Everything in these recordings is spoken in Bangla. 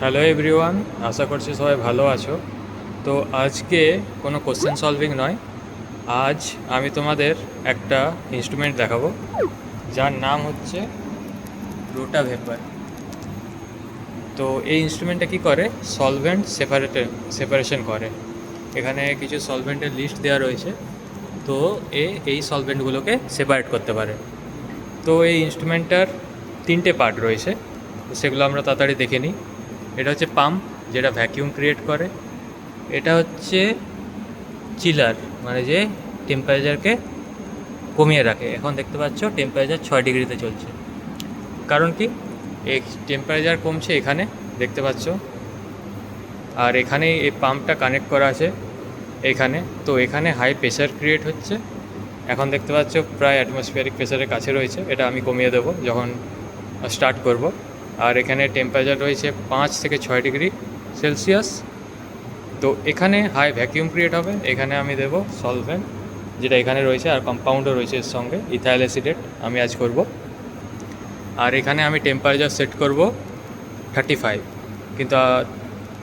হ্যালো এভরিওয়ান, আশা করছি সবাই ভালো আছো। তো আজকে কোনো কোশ্চেন সলভিং নয়। আজ আমি তোমাদের একটা ইনস্ট্রুমেন্ট দেখাবো যার নাম হচ্ছে রোটাভেপার। তো এই ইনস্ট্রুমেন্টটা কী করে, সলভেন্ট সেপারেশন করে। এখানে কিছু সলভেন্টের লিস্ট দেওয়া রয়েছে, তো এই সলভেন্টগুলোকে সেপারেট করতে পারে। তো এই ইনস্ট্রুমেন্টটার তিনটে পার্ট রয়েছে, তো সেগুলো আমরা তাড়াতাড়ি দেখে নিই। এটা হচ্ছে পাম্প, যেটা ভ্যাকিউম ক্রিয়েট করে। এটা হচ্ছে চিলার, মানে যে টেম্পারেচারকে কমিয়ে রাখে। এখন দেখতে পাচ্ছ টেম্পারেচার 6 ডিগ্রিতে চলছে। কারণ কি, এই টেম্পারেচার কমছে এখানে, দেখতে পাচ্ছ। আর এখানেই এই পাম্পটা কানেক্ট করা আছে এখানে। তো এখানে হাই প্রেশার ক্রিয়েট হচ্ছে। এখন দেখতে পাচ্ছ প্রায় অ্যাটমসফিয়ারিক প্রেশারের কাছে রয়েছে। এটা আমি কমিয়ে দেবো যখন স্টার্ট করব। আর এখানে টেম্পারেচার রয়েছে 5 থেকে 6 ডিগ্রি সেলসিয়াস। তো এখানে হাই ভ্যাকিউম ক্রিয়েট হবে। এখানে আমি দেব সলভেন্ট, যেটা এখানে রয়েছে, আর কম্পাউন্ডও রয়েছে এর সঙ্গে, ইথাইল অ্যাসিটেট আমি আজ করব। আর এখানে আমি টেম্পারেচার সেট করব 35। কিন্তু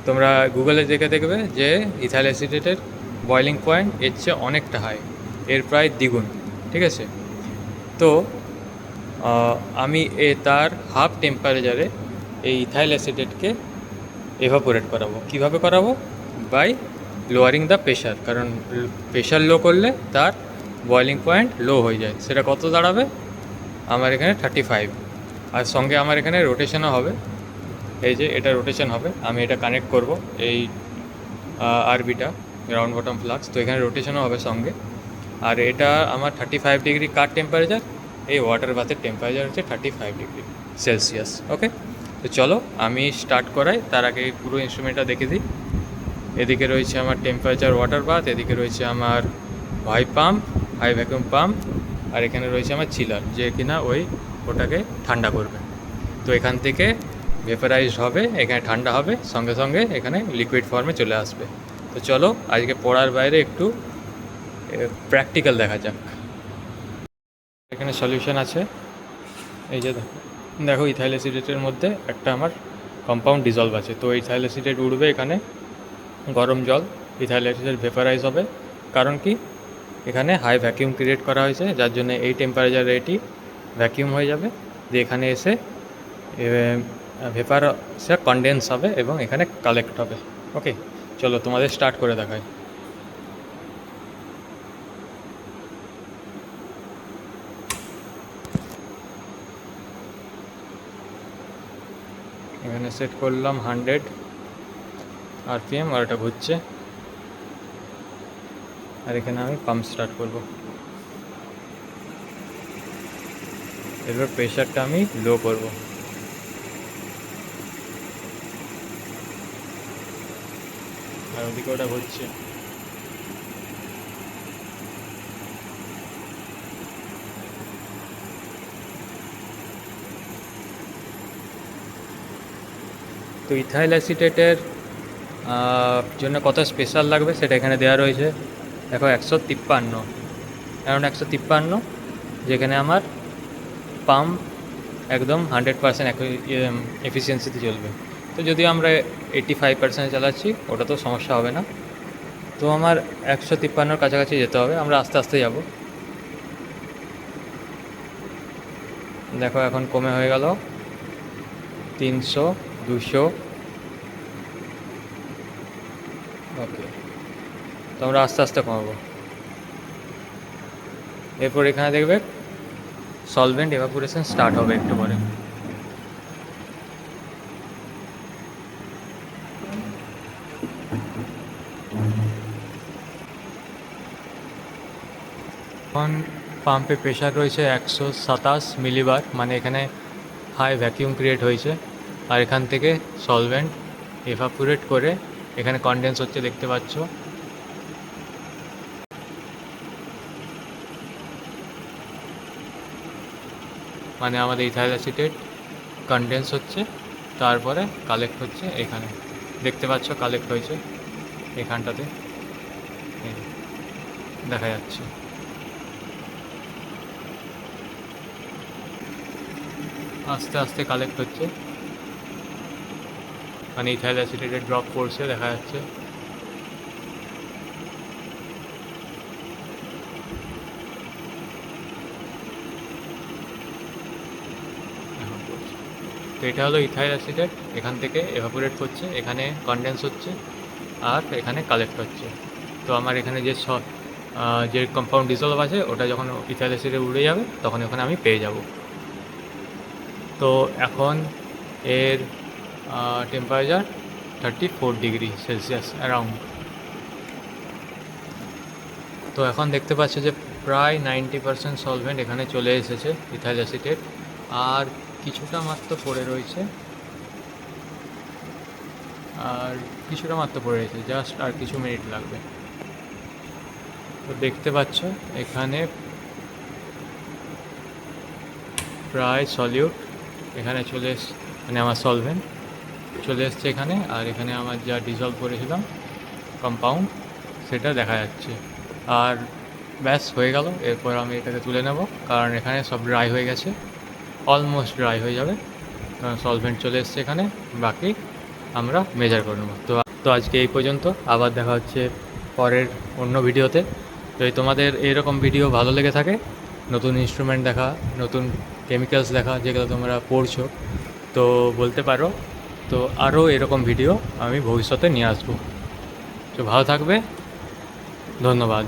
তোমরা গুগলে দেখে দেখবে যে ইথাইল অ্যাসিটেটের বয়লিং পয়েন্ট এর চেয়ে অনেকটা হাই, এর প্রায় দ্বিগুণ। ঠিক আছে, তো আমি তার হাফ টেম্পারেচারে এই ইথাইল অ্যাসিটেটকে এভাপোরেট করাবো। কিভাবে করাবো? By lowering the pressure. কারণ প্রেশার লো করলে তার বয়লিং পয়েন্ট লো হয়ে যায়। সেটা কত দাঁড়াবে? আমার এখানে 35। আর সঙ্গে আমার এখানে রোটেশনও হবে। এই যে এটা রোটেশন হবে, আমি এটা কানেক্ট করব এই আরবিটা, গ্রাউন্ড বটম ফ্লাক্স। তো এখানে রোটেশনও হবে সঙ্গে। আর এটা আমার 35 ডিগ্রি কার টেম্পারেচার। এই ওয়াটার বাথের টেম্পারেচার হচ্ছে 35 ডিগ্রি সেলসিয়াস। ওকে, তো চলো আমি স্টার্ট করাই। তার আগে পুরো ইনস্ট্রুমেন্টটা দেখে দিই। এদিকে রয়েছে আমার টেম্পারেচার ওয়াটার বাথ, এদিকে রয়েছে আমার হাই ভ্যাকুয়াম পাম্প, আর এখানে রয়েছে আমার চিলার, যে কিনা ওটাকে ঠান্ডা করবে। তো এখান থেকে ভেপারাইজড হবে, এখানে ঠান্ডা হবে, সঙ্গে সঙ্গে এখানে লিকুইড ফর্মে চলে আসবে। তো চলো আজকে পড়ার বাইরে একটু প্র্যাকটিক্যাল দেখা যাক। এখানে সলিউশন আছে, এই যে দেখো ইথাইল অ্যাসিটেটের মধ্যে একটা আমার কম্পাউন্ড ডিজলভ আছে। তো ইথাইল অ্যাসিটেট উঠবে এখানে, গরম জল, ইথাইল অ্যাসিটেট ভেপারাইজ হবে। কারণ কি, এখানে হাই ভ্যাকিউম ক্রিয়েট করা হয়েছে, যার জন্য এই টেম্পারেচারে এটি ভ্যাকিউম হয়ে যাবে, যে এখানে এসে ভেপার সে কনডেন্স হবে এবং এখানে কালেক্ট হবে। ওকে, চলো তোমাদের স্টার্ট করে দেখাই। এখানে সেট করলাম 100 RPM, আর এটা ঘুরছে। আর এখানে আমি পাম্প স্টার্ট করব। এবার প্রেশারটা আমি লো করব। আর ওদিকে ওটা ঘুরছে। তো ইথাইল অ্যাসিটেটের জন্য কত স্পেশাল লাগবে সেটা এখানে দেওয়া রয়েছে। দেখো 153, অ্যারাউন্ড 153, যেখানে আমার পাম্প একদম 100% এফিসিয়েন্সিতে চলবে। তো যদি আমরা 85% চালাচ্ছি, ওটা তো সমস্যা হবে না। তো আমার 153 কাছাকাছি যেতে হবে, আমরা আস্তে আস্তে যাব। দেখো এখন কমে হয়ে গেল 300, 200। ওকে, তো আমরা আস্তে আস্তে কমাবো। এরপর এখানে দেখবে সলভেন্ট এভাপোরেশন স্টার্ট হবে একটু পরে। এখন পাম্পে প্রেশার রয়েছে 127 মিলিবার, মানে এখানে হাই ভ্যাকিউম ক্রিয়েট হয়েছে। আর এখান থেকে সলভেন্ট এভাপোরেট করে এখানে কনডেন্স হচ্ছে, দেখতে পাচ্ছ। মানে আমাদের ইথাইল অ্যাসিটেট কনডেন্স হচ্ছে, তারপরে কালেক্ট হচ্ছে এখানে, দেখতে পাচ্ছ কালেক্ট হয়েছে এখানটাতে, দেখা যাচ্ছে। আস্তে আস্তে কালেক্ট হচ্ছে। মানে ইথাইল অ্যাসিটেটের ড্রপ পড়ছে দেখা যাচ্ছে। তো এটা হলো ইথাইল অ্যাসিটেট, এখান থেকে এভাপোরেট করছে, এখানে কনডেন্স হচ্ছে আর এখানে কালেক্ট হচ্ছে। তো আমার এখানে যে কম্পাউন্ড ডিজলভ আছে ওটা যখন ইথাইল অ্যাসিডে উড়ে যাবে তখন ওখানে আমি পেয়ে যাব। তো এখন এর টেম্পারেচার 34 ডিগ্রি সেলসিয়াস অ্যারাউন্ড। তো এখন দেখতে পাচ্ছি যে প্রায় 90% সলভেন্ট এখানে চলে এসেছে ইথাইল অ্যাসিটেট, আর কিছুটা মাত্র পড়ে রয়েছে, জাস্ট আর কিছু মিনিট লাগবে। তো দেখতে পাচ্ছ এখানে প্রায় সলিউট এখানে মানে আমার সলভেন্ট চলে এসছে এখানে, আর এখানে আমার যা ডিজলভ করেছিলাম কম্পাউন্ড সেটা দেখা যাচ্ছে। আর ব্যাস হয়ে গেল, এরপর আমি এটাকে তুলে নেব, কারণ এখানে সব ড্রাই হয়ে গেছে, অলমোস্ট ড্রাই হয়ে যাবে, কারণ সলভেন্ট চলে এসছে এখানে। বাকি আমরা মেজার করে নেবো। তো আজকে এই পর্যন্ত, আবার দেখা হচ্ছে পরের অন্য ভিডিওতে। যদি তোমাদের এরকম ভিডিও ভালো লেগে থাকে, নতুন ইনস্ট্রুমেন্ট দেখা, নতুন কেমিক্যালস দেখা যেগুলো তোমরা পড়ছো, তো বলতে পারো। তো আরও এরকম ভিডিও আমি ভবিষ্যতে নিয়ে আসবো। তো ভালো থাকবে, ধন্যবাদ।